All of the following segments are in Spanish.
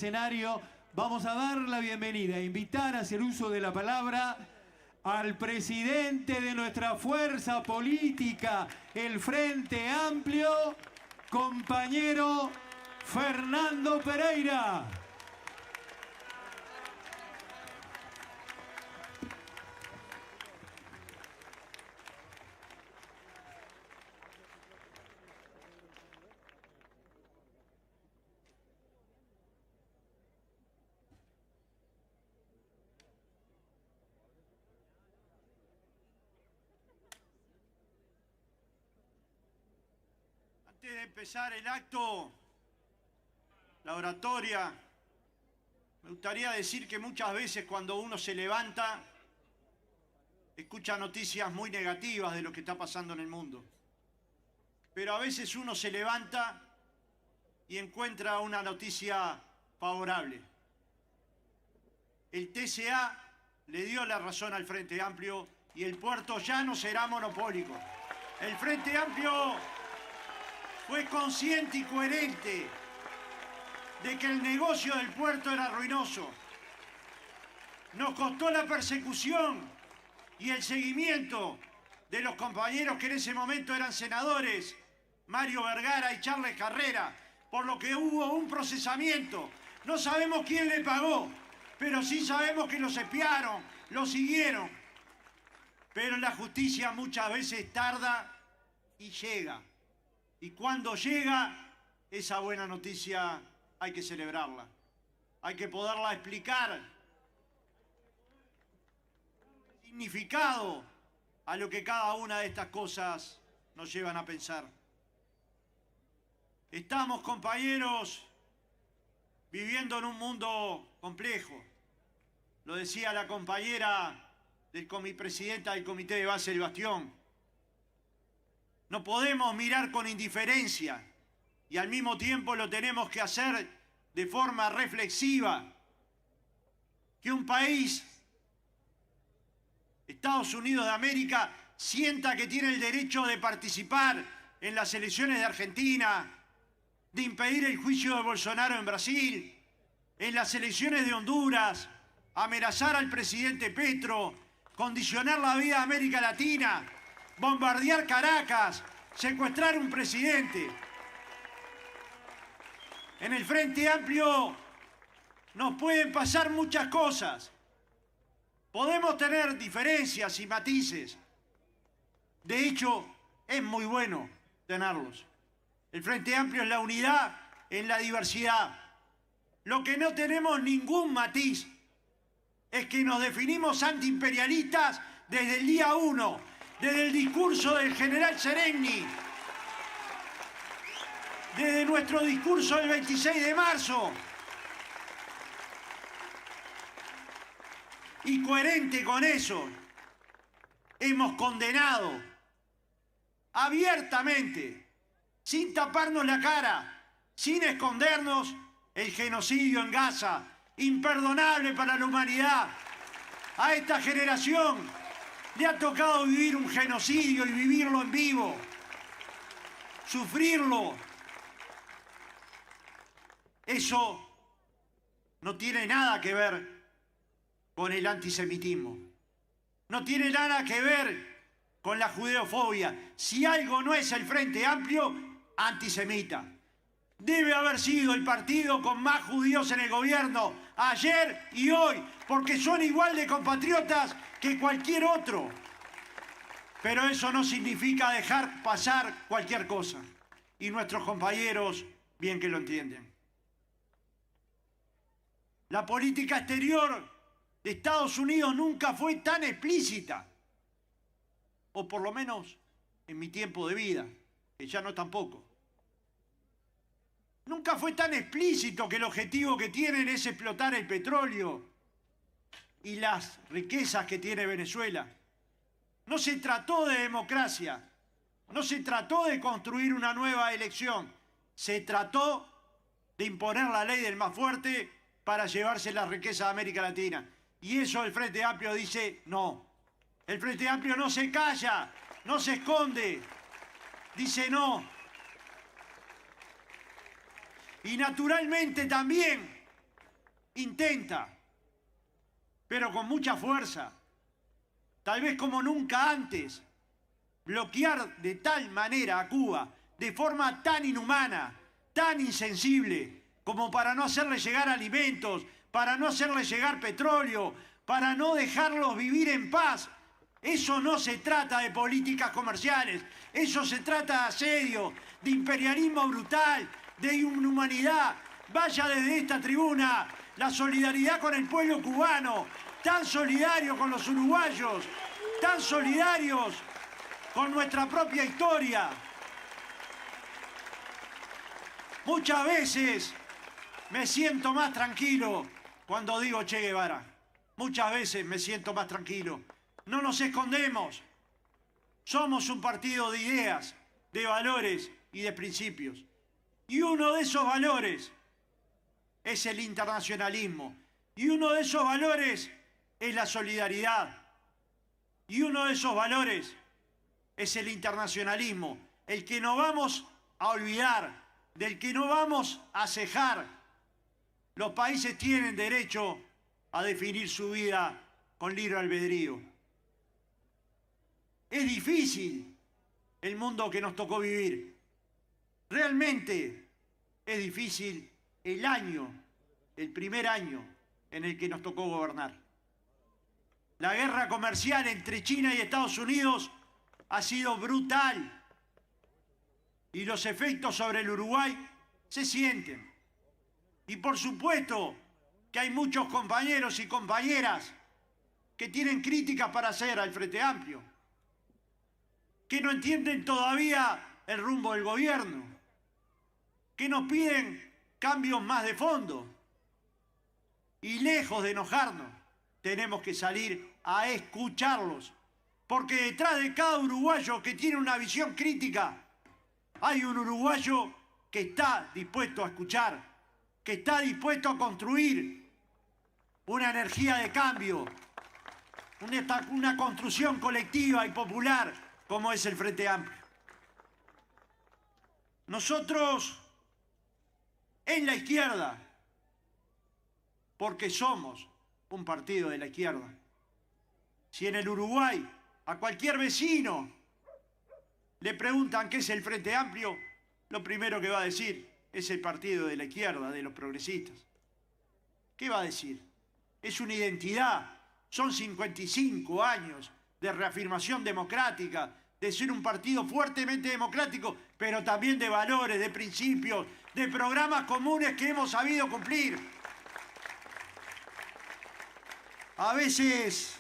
Escenario, vamos a dar la bienvenida, a invitar a hacer uso de la palabra al presidente de nuestra fuerza política, el Frente Amplio, compañero Fernando Pereira. Antes de empezar el acto, la oratoria, me gustaría decir que muchas veces cuando uno se levanta, escucha noticias muy negativas de lo que está pasando en el mundo. Pero a veces uno se levanta y encuentra una noticia favorable. El TCA le dio la razón al Frente Amplio y el puerto ya no será monopólico. El Frente Amplio fue consciente y coherente de que el negocio del puerto era ruinoso. Nos costó la persecución y el seguimiento de los compañeros que en ese momento eran senadores, Mario Vergara y Charles Carrera, por lo que hubo un procesamiento. No sabemos quién le pagó, pero sí sabemos que los espiaron, los siguieron. Pero la justicia muchas veces tarda y llega. Y cuando llega, esa buena noticia hay que celebrarla. Hay que poderla explicar. Significado a lo que cada una de estas cosas nos llevan a pensar. Estamos, compañeros, viviendo en un mundo complejo. Lo decía la compañera presidenta del Comité de Base del Bastión. No podemos mirar con indiferencia y al mismo tiempo lo tenemos que hacer de forma reflexiva. Que un país, Estados Unidos de América, sienta que tiene el derecho de participar en las elecciones de Argentina, de impedir el juicio de Bolsonaro en Brasil, en las elecciones de Honduras, amenazar al presidente Petro, condicionar la vida de América Latina, bombardear Caracas, secuestrar un presidente. En el Frente Amplio nos pueden pasar muchas cosas. Podemos tener diferencias y matices. De hecho, es muy bueno tenerlos. El Frente Amplio es la unidad en la diversidad. Lo que no tenemos ningún matiz es que nos definimos antiimperialistas desde el día 1. Desde el discurso del general Sereni, desde nuestro discurso del 26 de marzo, y coherente con eso, hemos condenado abiertamente, sin taparnos la cara, sin escondernos, el genocidio en Gaza, imperdonable para la humanidad. A esta generación le ha tocado vivir un genocidio y vivirlo en vivo, sufrirlo. Eso no tiene nada que ver con el antisemitismo. No tiene nada que ver con la judeofobia. Si algo no es el Frente Amplio, antisemita. Debe haber sido el partido con más judíos en el gobierno ayer y hoy, porque son igual de compatriotas que cualquier otro. Pero eso no significa dejar pasar cualquier cosa. Y nuestros compañeros bien que lo entienden. La política exterior de Estados Unidos nunca fue tan explícita. O por lo menos en mi tiempo de vida, que ya no tampoco. Nunca fue tan explícito que el objetivo que tienen es explotar el petróleo y las riquezas que tiene Venezuela. No se trató de democracia, no se trató de construir una nueva elección, se trató de imponer la ley del más fuerte para llevarse las riquezas de América Latina. Y eso el Frente Amplio dice no. El Frente Amplio no se calla, no se esconde, dice no. Y naturalmente también intenta, pero con mucha fuerza, tal vez como nunca antes, bloquear de tal manera a Cuba, de forma tan inhumana, tan insensible, como para no hacerle llegar alimentos, para no hacerle llegar petróleo, para no dejarlos vivir en paz. Eso no se trata de políticas comerciales, eso se trata de asedio, de imperialismo brutal, de inhumanidad. Vaya desde esta tribuna la solidaridad con el pueblo cubano, tan solidario con los uruguayos, tan solidarios con nuestra propia historia. Muchas veces me siento más tranquilo cuando digo Che Guevara. Muchas veces me siento más tranquilo. No nos escondemos. Somos un partido de ideas, de valores y de principios. Y uno de esos valores es el internacionalismo. Y uno de esos valores es la solidaridad. Y uno de esos valores es el internacionalismo, el que no vamos a olvidar, del que no vamos a cejar. Los países tienen derecho a definir su vida con libre albedrío. Es difícil el mundo que nos tocó vivir. Realmente es difícil el primer año en el que nos tocó gobernar. La guerra comercial entre China y Estados Unidos ha sido brutal y los efectos sobre el Uruguay se sienten. Y por supuesto que hay muchos compañeros y compañeras que tienen críticas para hacer al Frente Amplio, que no entienden todavía el rumbo del gobierno, que nos piden cambios más de fondo. Y lejos de enojarnos, tenemos que salir a escucharlos, porque detrás de cada uruguayo que tiene una visión crítica, hay un uruguayo que está dispuesto a escuchar, que está dispuesto a construir una energía de cambio, una construcción colectiva y popular como es el Frente Amplio. Nosotros en la izquierda, porque somos un partido de la izquierda. Si en el Uruguay a cualquier vecino le preguntan qué es el Frente Amplio, lo primero que va a decir es el partido de la izquierda, de los progresistas. ¿Qué va a decir? Es una identidad, son 55 años de reafirmación democrática, de ser un partido fuertemente democrático, pero también de valores, de principios, de programas comunes que hemos sabido cumplir. A veces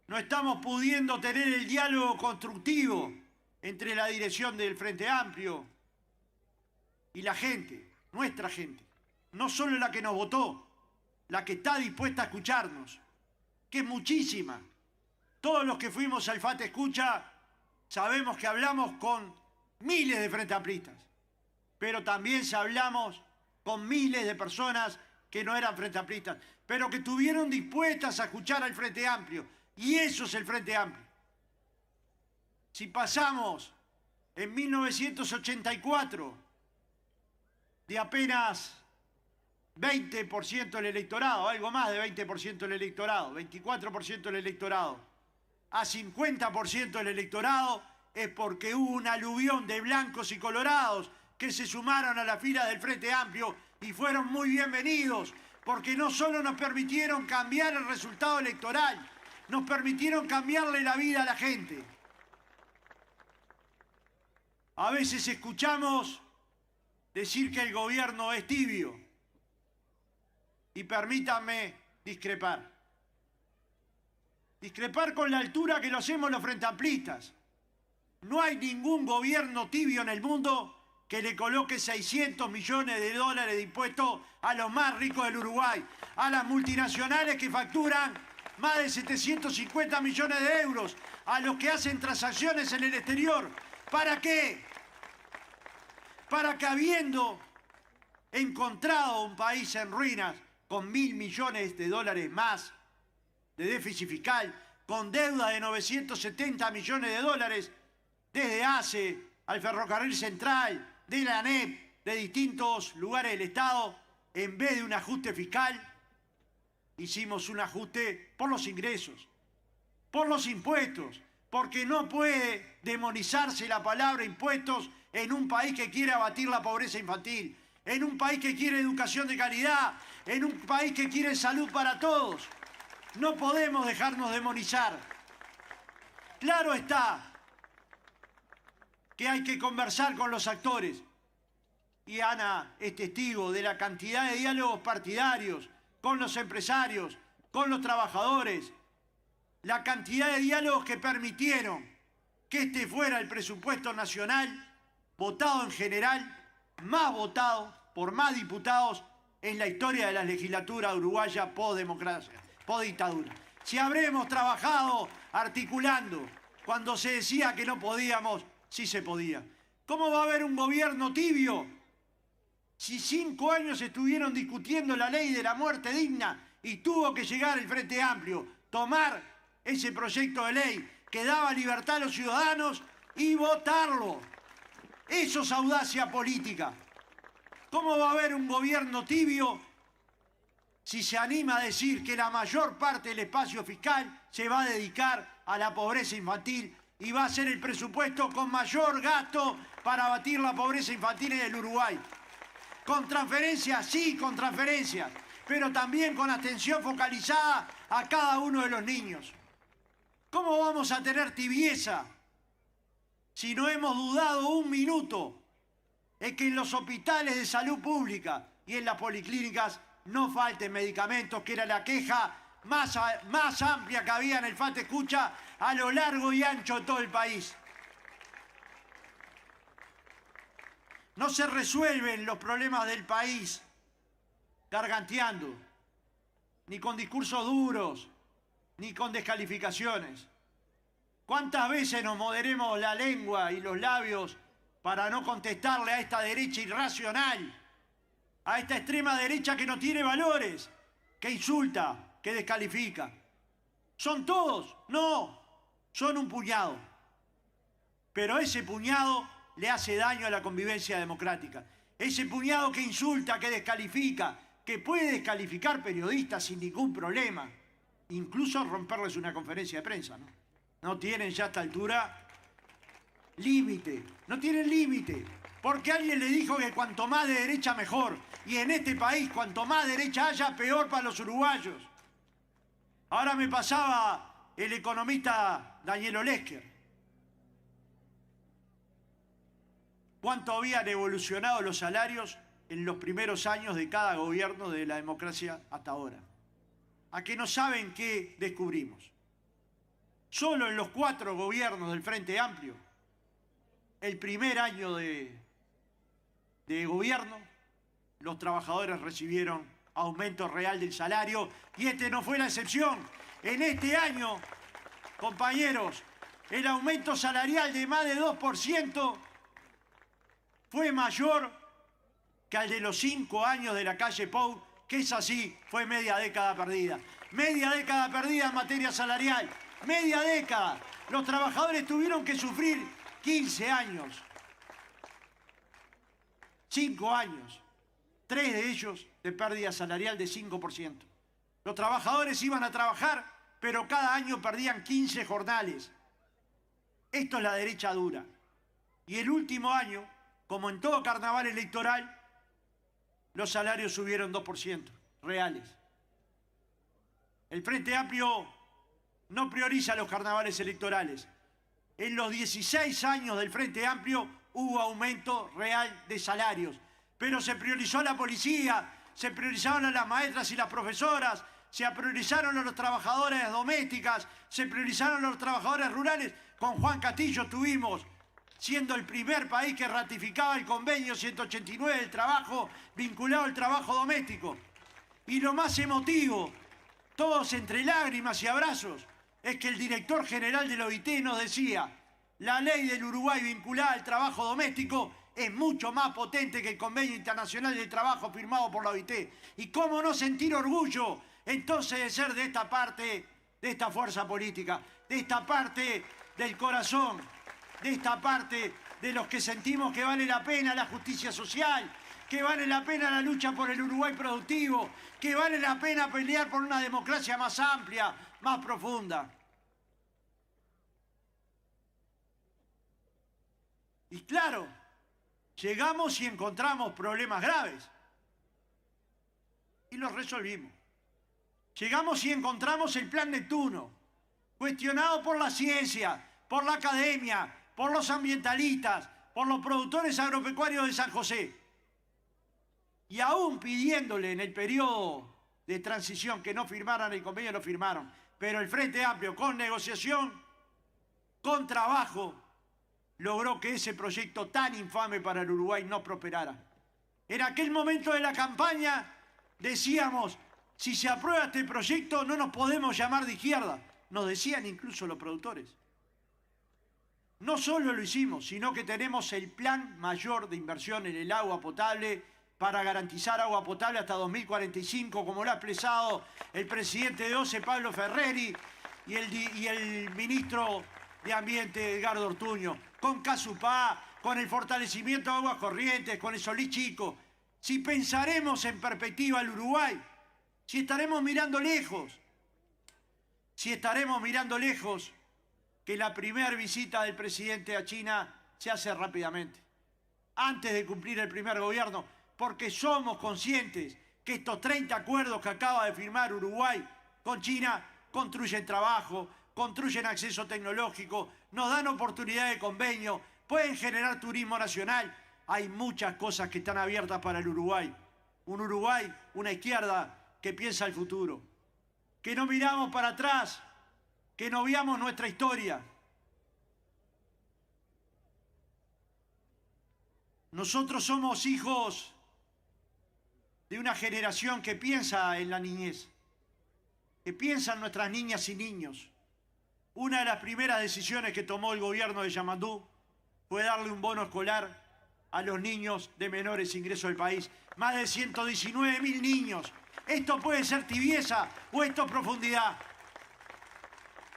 no estamos pudiendo tener el diálogo constructivo entre la dirección del Frente Amplio y la gente, nuestra gente. No solo la que nos votó, la que está dispuesta a escucharnos, que es muchísima. Todos los que fuimos al FAT Escucha sabemos que hablamos con miles de frente amplistas, pero también hablamos con miles de personas que no eran frente amplistas, pero que estuvieron dispuestas a escuchar al Frente Amplio. Y eso es el Frente Amplio. Si pasamos en 1984 de apenas 20% del electorado, algo más de 20% del electorado, 24% del electorado, a 50% del electorado, es porque hubo un aluvión de blancos y colorados que se sumaron a la fila del Frente Amplio y fueron muy bienvenidos, porque no solo nos permitieron cambiar el resultado electoral, nos permitieron cambiarle la vida a la gente. A veces escuchamos decir que el gobierno es tibio. Y permítanme discrepar. Discrepar con la altura que lo hacemos los frentamplistas. No hay ningún gobierno tibio en el mundo que le coloque 600 millones de dólares de impuestos a los más ricos del Uruguay, a las multinacionales que facturan más de 750 millones de euros, a los que hacen transacciones en el exterior. ¿Para qué? Para que habiendo encontrado un país en ruinas, con 1.000 millones de dólares más de déficit fiscal, con deuda de 970 millones de dólares, desde ACE al Ferrocarril Central, de la ANEP, de distintos lugares del Estado, en vez de un ajuste fiscal, hicimos un ajuste por los ingresos, por los impuestos, porque no puede demonizarse la palabra impuestos en un país que quiere abatir la pobreza infantil, en un país que quiere educación de calidad, en un país que quiere salud para todos. No podemos dejarnos demonizar. Claro está que hay que conversar con los actores. Y Ana es testigo de la cantidad de diálogos partidarios con los empresarios, con los trabajadores, la cantidad de diálogos que permitieron que este fuera el presupuesto nacional, votado en general, más votado por más diputados en la historia de la legislatura uruguaya post-democracia, post-dictadura. Si habremos trabajado articulando cuando se decía que no podíamos, sí se podía. ¿Cómo va a haber un gobierno tibio si 5 años estuvieron discutiendo la ley de la muerte digna y tuvo que llegar el Frente Amplio, tomar ese proyecto de ley que daba libertad a los ciudadanos y votarlo? Eso es audacia política. ¿Cómo va a haber un gobierno tibio si se anima a decir que la mayor parte del espacio fiscal se va a dedicar a la pobreza infantil y va a ser el presupuesto con mayor gasto para abatir la pobreza infantil en el Uruguay? Con transferencias, sí, con transferencias, pero también con atención focalizada a cada uno de los niños. ¿Cómo vamos a tener tibieza si no hemos dudado un minuto en que en los hospitales de salud pública y en las policlínicas no falten medicamentos, que era la queja más amplia que había en el FAT Escucha a lo largo y ancho de todo el país? No se resuelven los problemas del país garganteando, ni con discursos duros, ni con descalificaciones. ¿Cuántas veces nos moderemos la lengua y los labios para no contestarle a esta derecha irracional, a esta extrema derecha que no tiene valores, que insulta, que descalifica? ¿Son todos? No, son un puñado. Pero ese puñado le hace daño a la convivencia democrática. Ese puñado que insulta, que descalifica, que puede descalificar periodistas sin ningún problema, incluso romperles una conferencia de prensa, ¿no? No tienen ya a esta altura límite, no tienen límite, porque alguien le dijo que cuanto más de derecha mejor, y en este país cuanto más derecha haya, peor para los uruguayos. Ahora me pasaba el economista Daniel Olesker cuánto habían evolucionado los salarios en los primeros años de cada gobierno de la democracia hasta ahora. ¿A que no saben qué descubrimos? Solo en los 4 gobiernos del Frente Amplio, el primer año de gobierno, los trabajadores recibieron aumento real del salario, y este no fue la excepción. En este año, compañeros, el aumento salarial de más de 2% fue mayor que al de los 5 años de la calle Pou, que es así, fue media década perdida. Media década perdida en materia salarial. Media década. Los trabajadores tuvieron que sufrir 15 años. 5 años. 3 de ellos de pérdida salarial de 5%. Los trabajadores iban a trabajar, pero cada año perdían 15 jornales. Esto es la derecha dura. Y el último año, como en todo carnaval electoral, los salarios subieron 2%, reales. El Frente Amplio no prioriza los carnavales electorales. En los 16 años del Frente Amplio hubo aumento real de salarios, pero se priorizó a la policía, se priorizaron a las maestras y las profesoras, se priorizaron a los trabajadores domésticas, se priorizaron a los trabajadores rurales. Con Juan Castillo tuvimos, siendo el primer país que ratificaba el convenio 189 del trabajo vinculado al trabajo doméstico. Y lo más emotivo, todos entre lágrimas y abrazos, es que el director general de la OIT nos decía: la ley del Uruguay vinculada al trabajo doméstico es mucho más potente que el convenio internacional del trabajo firmado por la OIT. ¿Y cómo no sentir orgullo entonces de ser de esta parte, de esta fuerza política, de esta parte del corazón, de esta parte de los que sentimos que vale la pena la justicia social, que vale la pena la lucha por el Uruguay productivo, que vale la pena pelear por una democracia más amplia, más profunda. Y claro, llegamos y encontramos problemas graves. Y los resolvimos. Llegamos y encontramos el Plan Neptuno, cuestionado por la ciencia, por la academia, por los ambientalistas, por los productores agropecuarios de San José. Y aún pidiéndole en el periodo de transición que no firmaran el convenio, lo firmaron. Pero el Frente Amplio, con negociación, con trabajo, logró que ese proyecto tan infame para el Uruguay no prosperara. En aquel momento de la campaña decíamos, si se aprueba este proyecto no nos podemos llamar de izquierda. Nos decían incluso los productores. No solo lo hicimos, sino que tenemos el plan mayor de inversión en el agua potable para garantizar agua potable hasta 2045, como lo ha expresado el presidente de OCE, Pablo Ferreri, y el ministro de Ambiente, Edgardo Ortuño, con Casupá, con el fortalecimiento de aguas corrientes, con el Solís Chico. Si pensaremos en perspectiva al Uruguay, si estaremos mirando lejos, que la primera visita del presidente a China se hace rápidamente, antes de cumplir el primer gobierno, porque somos conscientes que estos 30 acuerdos que acaba de firmar Uruguay con China construyen trabajo, construyen acceso tecnológico, nos dan oportunidad de convenio, pueden generar turismo nacional. Hay muchas cosas que están abiertas para el Uruguay. Un Uruguay, una izquierda que piensa el futuro. Que no miramos para atrás, que no veamos nuestra historia. Nosotros somos hijos de una generación que piensa en la niñez, que piensa en nuestras niñas y niños. Una de las primeras decisiones que tomó el gobierno de Yamandú fue darle un bono escolar a los niños de menores ingresos del país. Más de 119.000 niños. ¿Esto puede ser tibieza o esto es profundidad?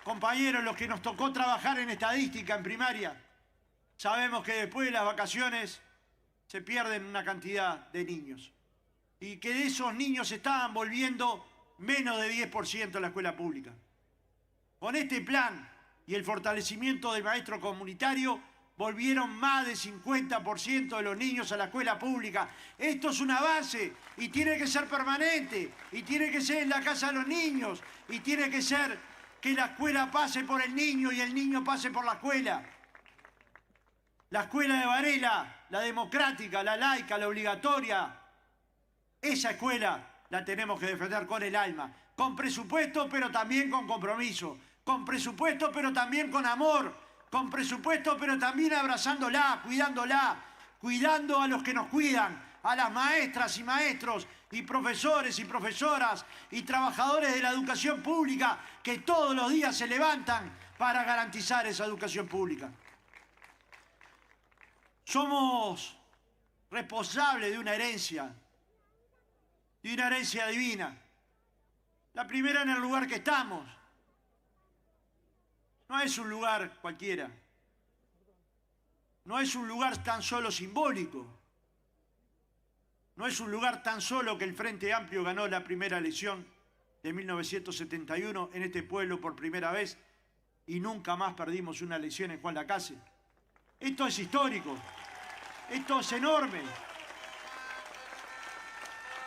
Compañeros, los que nos tocó trabajar en estadística en primaria, sabemos que después de las vacaciones se pierden una cantidad de niños. Y que de esos niños se estaban volviendo menos de 10% en la escuela pública. Con este plan y el fortalecimiento del maestro comunitario, volvieron más del 50% de los niños a la escuela pública. Esto es un avance y tiene que ser permanente, y tiene que ser en la casa de los niños, y tiene que ser que la escuela pase por el niño y el niño pase por la escuela. La escuela de Varela, la democrática, la laica, la obligatoria, esa escuela la tenemos que defender con el alma, con presupuesto pero también con compromiso, con presupuesto pero también con amor, con presupuesto pero también abrazándola, cuidando a los que nos cuidan, a las maestras y maestros y profesores y profesoras y trabajadores de la educación pública que todos los días se levantan para garantizar esa educación pública. Somos responsables de una herencia divina. La primera en el lugar que estamos. No es un lugar cualquiera. No es un lugar tan solo simbólico. No es un lugar tan solo que el Frente Amplio ganó la primera elección de 1971 en este pueblo por primera vez y nunca más perdimos una elección en Juan Lacase. Esto es histórico. Esto es enorme.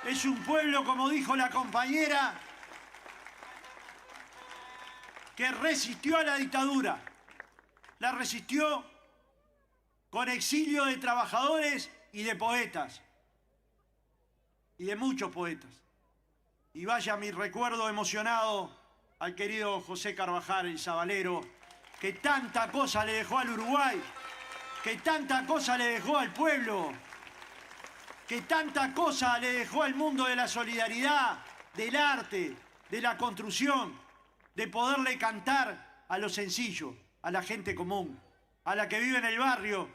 Es un pueblo, como dijo la compañera, que resistió a la dictadura. La resistió con exilio de trabajadores y de poetas. Y de muchos poetas. Y vaya mi recuerdo emocionado al querido José Carvajal, el sabalero, que tanta cosa le dejó al Uruguay, que tanta cosa le dejó al pueblo, que tanta cosa le dejó al mundo de la solidaridad, del arte, de la construcción, de poderle cantar a lo sencillo, a la gente común, a la que vive en el barrio,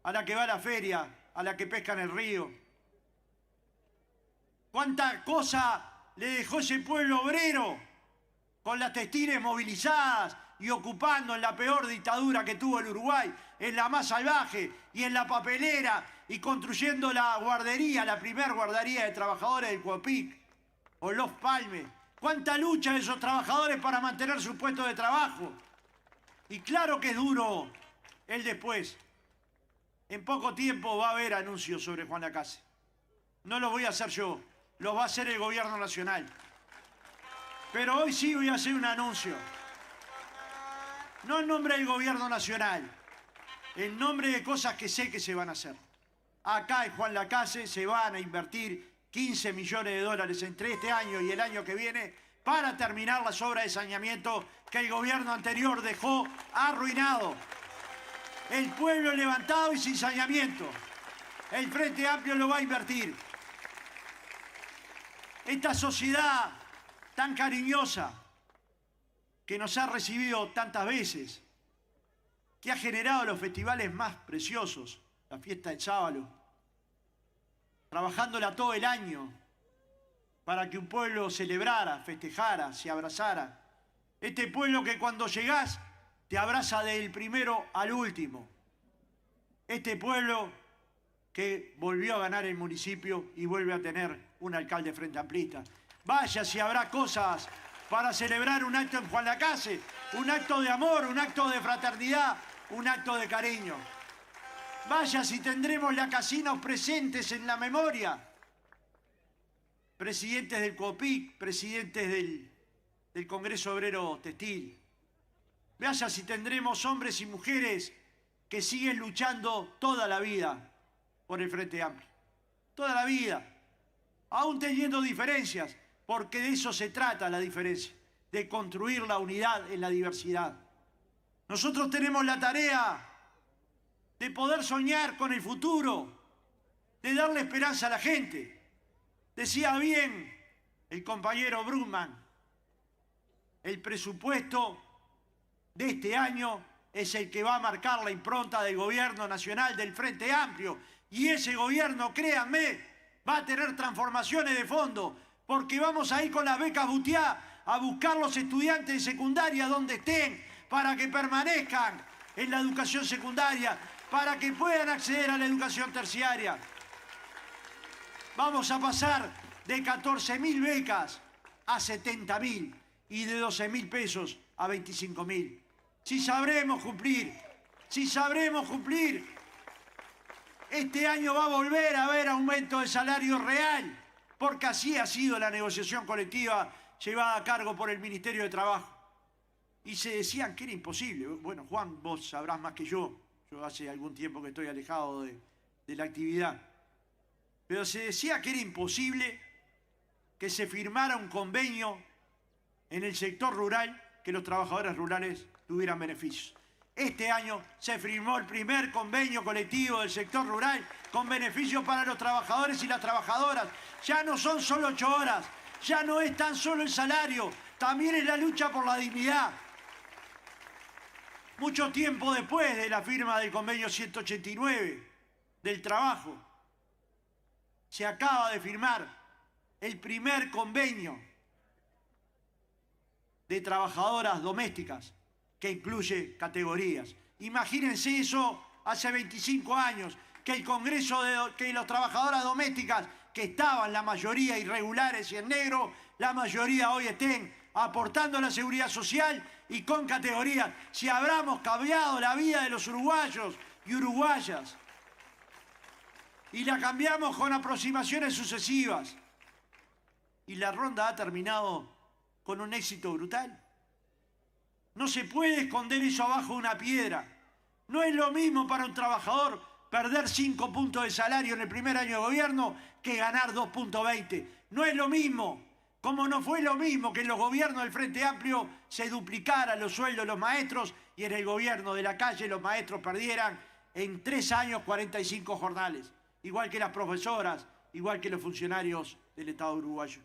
a la que va a la feria, a la que pesca en el río. ¿Cuánta cosa le dejó ese pueblo obrero con las textiles movilizadas, y ocupando en la peor dictadura que tuvo el Uruguay, en la más salvaje y en la papelera, y construyendo la guardería, la primer guardería de trabajadores del Copic, o Los Palmes. ¿Cuánta lucha de esos trabajadores para mantener su puesto de trabajo? Y claro que es duro el después. En poco tiempo va a haber anuncios sobre Juan Lacase. No los voy a hacer yo, los va a hacer el gobierno nacional. Pero hoy sí voy a hacer un anuncio. No en nombre del gobierno nacional, en nombre de cosas que sé que se van a hacer. Acá en Juan Lacase se van a invertir 15 millones de dólares entre este año y el año que viene para terminar las obras de saneamiento que el gobierno anterior dejó arruinado. El pueblo levantado y sin saneamiento. El Frente Amplio lo va a invertir. Esta sociedad tan cariñosa que nos ha recibido tantas veces, que ha generado los festivales más preciosos, la fiesta del sábado, trabajándola todo el año para que un pueblo celebrara, festejara, se abrazara. Este pueblo que cuando llegás te abraza del primero al último. Este pueblo que volvió a ganar el municipio y vuelve a tener un alcalde frente amplista. Vaya si habrá cosas para celebrar un acto en Juan Lacase, un acto de amor, un acto de fraternidad, un acto de cariño. Vaya si tendremos lacasinos presentes en la memoria. Presidentes del COPIC, presidentes del Congreso Obrero Textil. Vaya si tendremos hombres y mujeres que siguen luchando toda la vida por el Frente Amplio. Toda la vida. Aún teniendo diferencias, porque de eso se trata la diferencia, de construir la unidad en la diversidad. Nosotros tenemos la tarea de poder soñar con el futuro, de darle esperanza a la gente. Decía bien el compañero Brugman, el presupuesto de este año es el que va a marcar la impronta del gobierno nacional del Frente Amplio. Y ese gobierno, créanme, va a tener transformaciones de fondo, porque vamos a ir con las becas Butiá a buscar los estudiantes de secundaria donde estén, para que permanezcan en la educación secundaria, para que puedan acceder a la educación terciaria. Vamos a pasar de 14.000 becas a 70.000 y de 12.000 pesos a 25.000. Si sabremos cumplir, si sabremos cumplir, este año va a volver a haber aumento de salario real, porque así ha sido la negociación colectiva llevada a cargo por el Ministerio de Trabajo. Y se decían que era imposible. Bueno, Juan, vos sabrás más que yo. Yo hace algún tiempo que estoy alejado de la actividad. Pero se decía que era imposible que se firmara un convenio en el sector rural que los trabajadores rurales tuvieran beneficios. Este año se firmó el primer convenio colectivo del sector rural con beneficios para los trabajadores y las trabajadoras. Ya no son solo 8 horas, ya no es tan solo el salario, también es la lucha por la dignidad. Mucho tiempo después de la firma del convenio 189 del trabajo, se acaba de firmar el primer convenio de trabajadoras domésticas que incluye categorías. Imagínense eso hace 25 años, que el Congreso que las trabajadoras domésticas, que estaban la mayoría irregulares y en negro, la mayoría hoy estén aportando a la seguridad social y con categorías. Si habramos cambiado la vida de los uruguayos y uruguayas, y la cambiamos con aproximaciones sucesivas, y la ronda ha terminado con un éxito brutal. No se puede esconder eso abajo de una piedra. No es lo mismo para un trabajador perder 5 puntos de salario en el primer año de gobierno que ganar 2,20. No es lo mismo. Como no fue lo mismo que en los gobiernos del Frente Amplio se duplicaran los sueldos de los maestros y en el gobierno de la calle los maestros perdieran en 3 años 45 jornales. Igual que las profesoras, igual que los funcionarios del Estado uruguayo.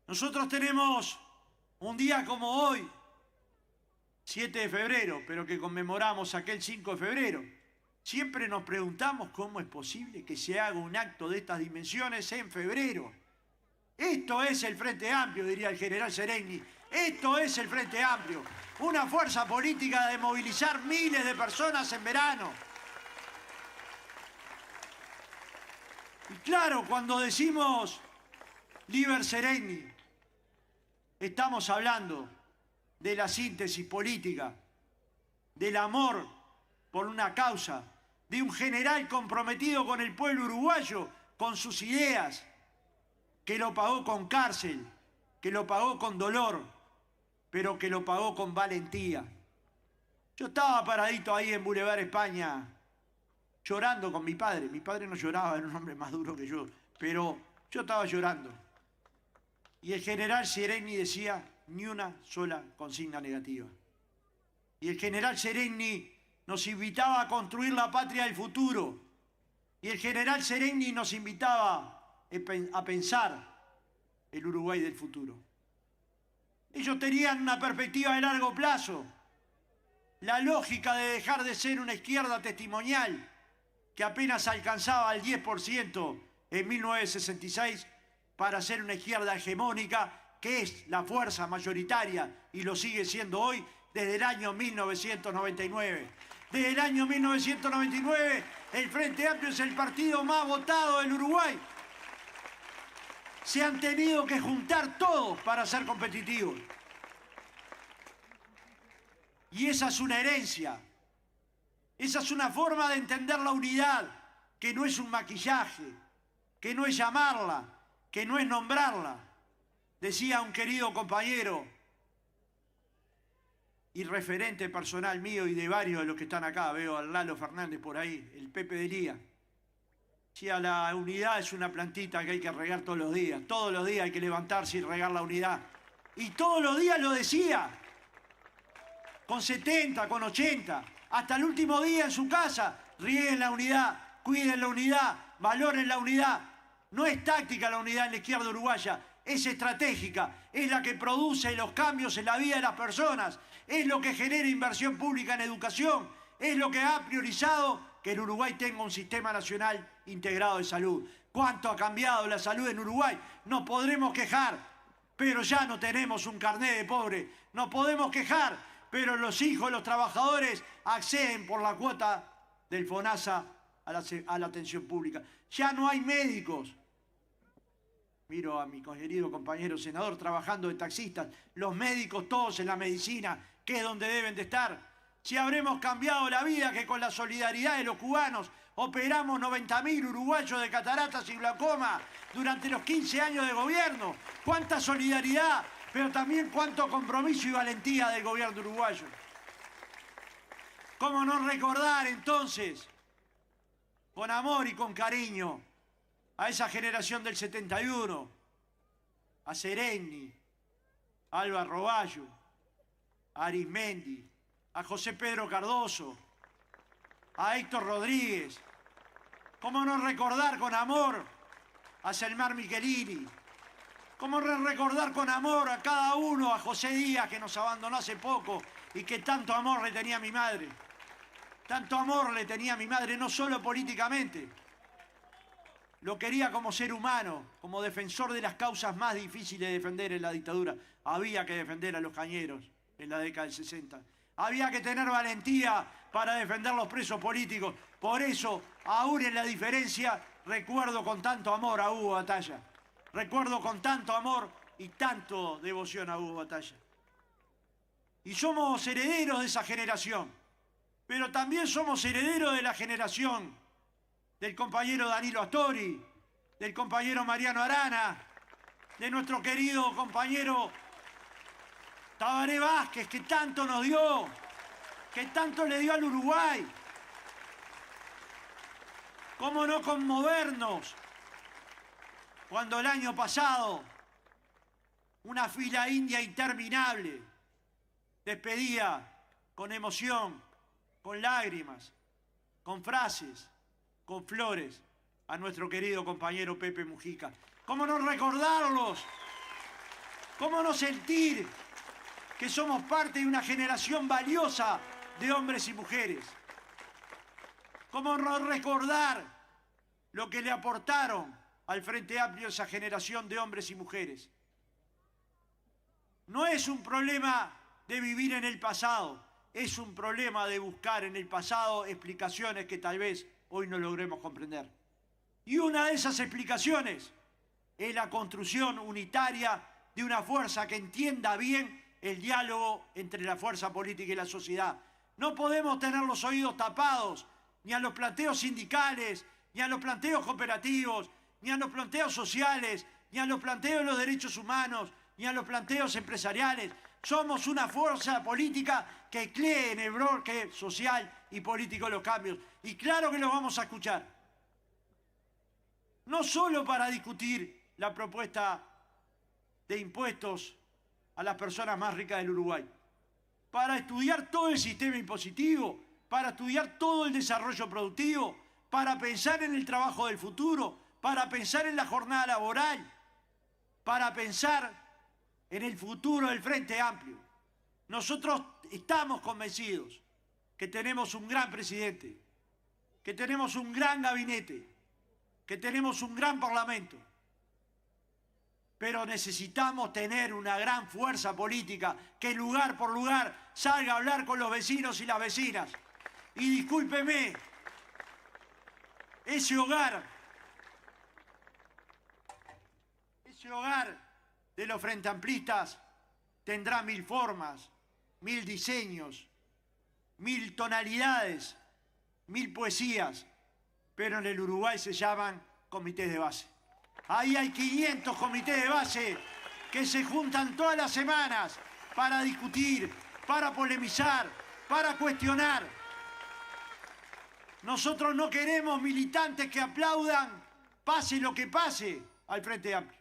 Nosotros tenemos un día como hoy, 7 de febrero, pero que conmemoramos aquel 5 de febrero. Siempre nos preguntamos cómo es posible que se haga un acto de estas dimensiones en febrero. Esto es el Frente Amplio, diría el general Sereni. Esto es el Frente Amplio, una fuerza política de movilizar miles de personas en verano. Y claro, cuando decimos Liber Seregni, estamos hablando de la síntesis política, del amor por una causa, de un general comprometido con el pueblo uruguayo, con sus ideas, que lo pagó con cárcel, que lo pagó con dolor, pero que lo pagó con valentía. Yo estaba paradito ahí en Boulevard España, llorando con mi padre. Mi padre no lloraba, era un hombre más duro que yo, pero yo estaba llorando. Y el general Seregni decía, ni una sola consigna negativa. Y el general Seregni nos invitaba a construir la patria del futuro. Y el general Seregni nos invitaba a pensar el Uruguay del futuro. Ellos tenían una perspectiva de largo plazo. La lógica de dejar de ser una izquierda testimonial que apenas alcanzaba el 10% en 1966 para ser una izquierda hegemónica que es la fuerza mayoritaria y lo sigue siendo hoy desde el año 1999. Desde el año 1999 el Frente Amplio es el partido más votado del Uruguay. Se han tenido que juntar todos para ser competitivos. Y esa es una herencia. Esa es una forma de entender la unidad, que no es un maquillaje, que no es llamarla, que no es nombrarla. Decía un querido compañero y referente personal mío y de varios de los que están acá, veo a Lalo Fernández por ahí, el Pepe de Lía. Decía, la unidad es una plantita que hay que regar todos los días hay que levantarse y regar la unidad. Y todos los días lo decía, con 70, con 80, hasta el último día en su casa, rieguen la unidad, cuiden la unidad, valoren la unidad. No es táctica la unidad en la izquierda uruguaya, es estratégica, es la que produce los cambios en la vida de las personas, es lo que genera inversión pública en educación, es lo que ha priorizado que el Uruguay tenga un sistema nacional integrado de salud. ¿Cuánto ha cambiado la salud en Uruguay? Nos podremos quejar, pero ya no tenemos un carné de pobre. Nos podemos quejar, pero los hijos, los trabajadores acceden por la cuota del FONASA a la atención pública. Ya no hay médicos. Miro a mi querido compañero senador trabajando de taxistas, los médicos todos en la medicina, que es donde deben de estar. Si habremos cambiado la vida, que con la solidaridad de los cubanos operamos 90.000 uruguayos de cataratas y glaucoma durante los 15 años de gobierno. ¡Cuánta solidaridad! Pero también cuánto compromiso y valentía del gobierno uruguayo. ¿Cómo no recordar entonces, con amor y con cariño, a esa generación del 71, a Seregni, a Alba Roballo, a Arismendi, a José Pedro Cardoso, a Héctor Rodríguez? ¿Cómo no recordar con amor a Selmar Michelini? ¿Cómo no recordar con amor a cada uno, a José Díaz, que nos abandonó hace poco y que tanto amor le tenía a mi madre? Tanto amor le tenía a mi madre, no solo políticamente. Lo quería como ser humano, como defensor de las causas más difíciles de defender en la dictadura. Había que defender a los cañeros en la década del 60. Había que tener valentía para defender los presos políticos. Por eso, aún en la diferencia, recuerdo con tanto amor a Hugo Batalla. Recuerdo con tanto amor y tanto devoción a Hugo Batalla. Y somos herederos de esa generación. Pero también somos herederos de la generación del compañero Danilo Astori, del compañero Mariano Arana, de nuestro querido compañero Tabaré Vázquez, que tanto nos dio, que tanto le dio al Uruguay. ¿Cómo no conmovernos cuando el año pasado una fila india interminable despedía con emoción, con lágrimas, con frases, con flores a nuestro querido compañero Pepe Mujica? ¿Cómo no recordarlos? ¿Cómo no sentir que somos parte de una generación valiosa de hombres y mujeres? ¿Cómo no recordar lo que le aportaron al Frente Amplio esa generación de hombres y mujeres? No es un problema de vivir en el pasado, es un problema de buscar en el pasado explicaciones que tal vez hoy no logremos comprender. Y una de esas explicaciones es la construcción unitaria de una fuerza que entienda bien el diálogo entre la fuerza política y la sociedad. No podemos tener los oídos tapados ni a los planteos sindicales, ni a los planteos cooperativos, ni a los planteos sociales, ni a los planteos de los derechos humanos, ni a los planteos empresariales. Somos una fuerza política que cree en el bloque social y político de los cambios. Y claro que los vamos a escuchar. No solo para discutir la propuesta de impuestos a las personas más ricas del Uruguay, para estudiar todo el sistema impositivo, para estudiar todo el desarrollo productivo, para pensar en el trabajo del futuro, para pensar en la jornada laboral, para pensar en el futuro del Frente Amplio. Nosotros estamos convencidos que tenemos un gran presidente, que tenemos un gran gabinete, que tenemos un gran parlamento, pero necesitamos tener una gran fuerza política que lugar por lugar salga a hablar con los vecinos y las vecinas. Y discúlpeme, ese hogar de los frenteamplistas tendrá 1000 formas, 1000 diseños, 1000 tonalidades, 1000 poesías, pero en el Uruguay se llaman comités de base. Ahí hay 500 comités de base que se juntan todas las semanas para discutir, para polemizar, para cuestionar. Nosotros no queremos militantes que aplaudan, pase lo que pase, al Frente Amplio,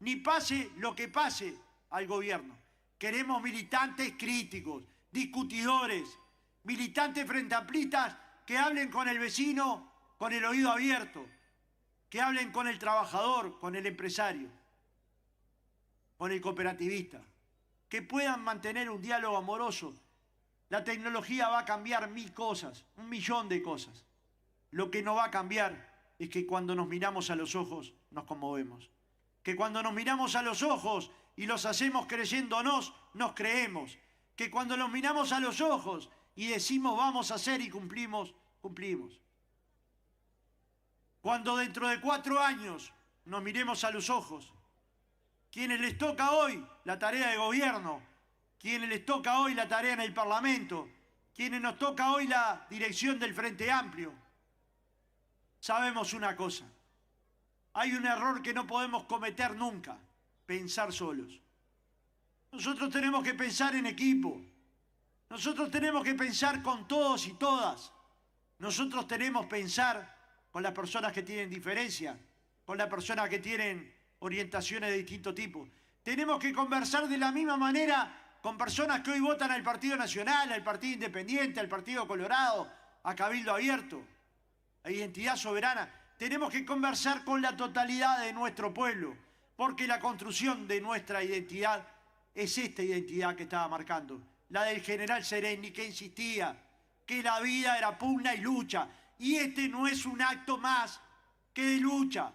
ni pase lo que pase al gobierno. Queremos militantes críticos, discutidores, militantes frenteamplistas que hablen con el vecino con el oído abierto, que hablen con el trabajador, con el empresario, con el cooperativista, que puedan mantener un diálogo amoroso. La tecnología va a cambiar 1000 cosas, 1.000.000 de cosas. Lo que no va a cambiar es que cuando nos miramos a los ojos nos conmovemos. Que cuando nos miramos a los ojos y los hacemos creyéndonos, nos creemos. Que cuando nos miramos a los ojos y decimos vamos a hacer y cumplimos, cumplimos. Cuando dentro de 4 años nos miremos a los ojos, quienes les toca hoy la tarea de gobierno, quienes les toca hoy la tarea en el Parlamento, quienes nos toca hoy la dirección del Frente Amplio, sabemos una cosa. Hay un error que no podemos cometer nunca, pensar solos. Nosotros tenemos que pensar en equipo. Nosotros tenemos que pensar con todos y todas. Nosotros tenemos que pensar con las personas que tienen diferencia, con las personas que tienen orientaciones de distinto tipo. Tenemos que conversar de la misma manera con personas que hoy votan al Partido Nacional, al Partido Independiente, al Partido Colorado, a Cabildo Abierto, a Identidad Soberana. Tenemos que conversar con la totalidad de nuestro pueblo, porque la construcción de nuestra identidad es esta identidad que estaba marcando, la del general Sereni, que insistía que la vida era pugna y lucha. Y este no es un acto más que de lucha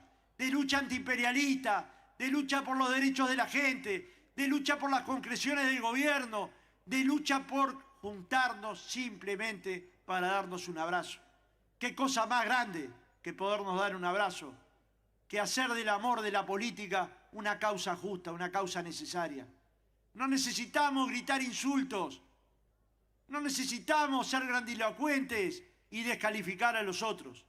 antiimperialista, de lucha por los derechos de la gente, de lucha por las concreciones del gobierno, de lucha por juntarnos simplemente para darnos un abrazo. ¿Qué cosa más grande que podernos dar un abrazo? Que hacer del amor de la política una causa justa, una causa necesaria. No necesitamos gritar insultos, no necesitamos ser grandilocuentes y descalificar a los otros.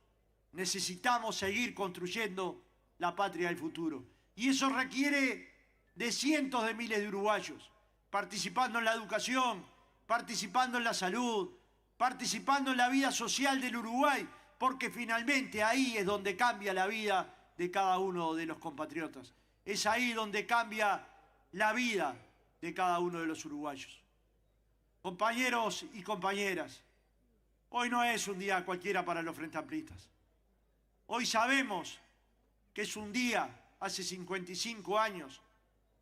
Necesitamos seguir construyendo la patria del futuro. Y eso requiere de cientos de miles de uruguayos participando en la educación, participando en la salud, participando en la vida social del Uruguay, porque finalmente ahí es donde cambia la vida de cada uno de los compatriotas. Es ahí donde cambia la vida de cada uno de los uruguayos. Compañeros y compañeras, hoy no es un día cualquiera para los frenteamplistas. Hoy sabemos que es un día, hace 55 años,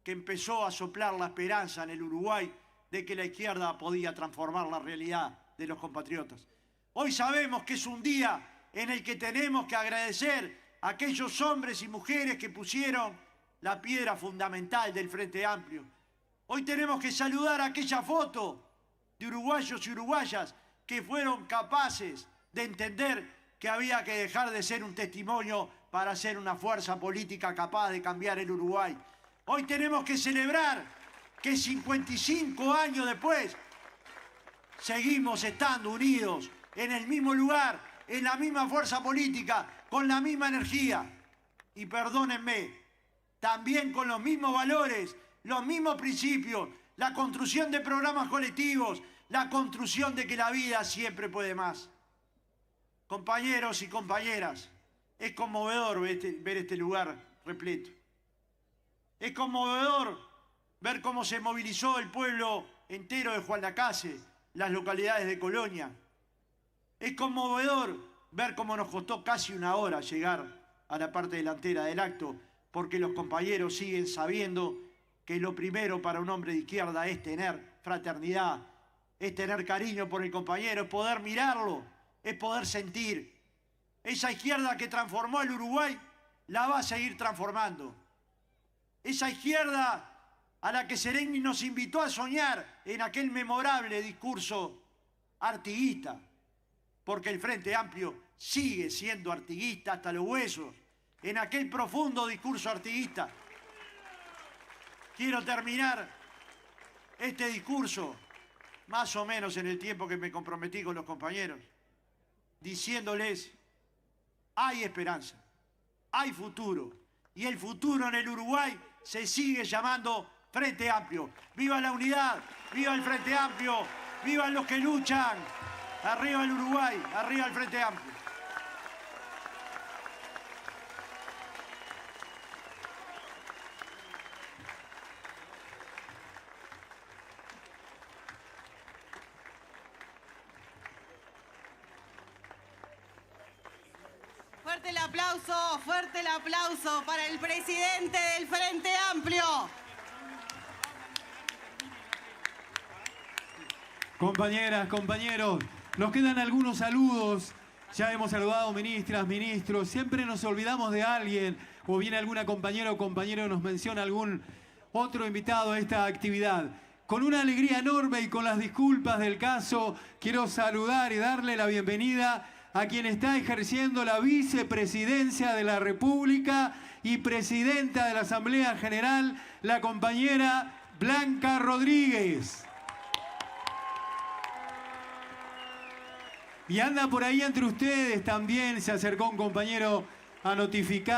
que empezó a soplar la esperanza en el Uruguay de que la izquierda podía transformar la realidad de los compatriotas. Hoy sabemos que es un día en el que tenemos que agradecer a aquellos hombres y mujeres que pusieron la piedra fundamental del Frente Amplio, Hoy tenemos que saludar aquella foto de uruguayos y uruguayas que fueron capaces de entender que había que dejar de ser un testimonio para ser una fuerza política capaz de cambiar el Uruguay. Hoy tenemos que celebrar que 55 años después seguimos estando unidos en el mismo lugar, en la misma fuerza política, con la misma energía. Y perdónenme, también con los mismos valores, los mismos principios, la construcción de programas colectivos, la construcción de que la vida siempre puede más. Compañeros y compañeras, es conmovedor ver este lugar repleto. Es conmovedor ver cómo se movilizó el pueblo entero de Juan Lacase, las localidades de Colonia. Es conmovedor ver cómo nos costó casi una hora llegar a la parte delantera del acto, porque los compañeros siguen sabiendo que lo primero para un hombre de izquierda es tener fraternidad, es tener cariño por el compañero, es poder mirarlo, es poder sentir. Esa izquierda que transformó el Uruguay la va a seguir transformando. Esa izquierda a la que Sereni nos invitó a soñar en aquel memorable discurso artiguista, porque el Frente Amplio sigue siendo artiguista hasta los huesos, en aquel profundo discurso artiguista. Quiero terminar este discurso, más o menos en el tiempo que me comprometí con los compañeros, diciéndoles, hay esperanza, hay futuro, y el futuro en el Uruguay se sigue llamando Frente Amplio. ¡Viva la unidad! ¡Viva el Frente Amplio! ¡Vivan los que luchan! ¡Arriba el Uruguay! ¡Arriba el Frente Amplio! Fuerte el aplauso para el presidente del Frente Amplio. Compañeras, compañeros, nos quedan algunos saludos. Ya hemos saludado ministras, ministros. Siempre nos olvidamos de alguien o viene alguna compañera o compañero y nos menciona algún otro invitado a esta actividad. Con una alegría enorme y con las disculpas del caso, quiero saludar y darle la bienvenida a quien está ejerciendo la vicepresidencia de la República y presidenta de la Asamblea General, la compañera Blanca Rodríguez. Y anda por ahí entre ustedes también, se acercó un compañero a notificar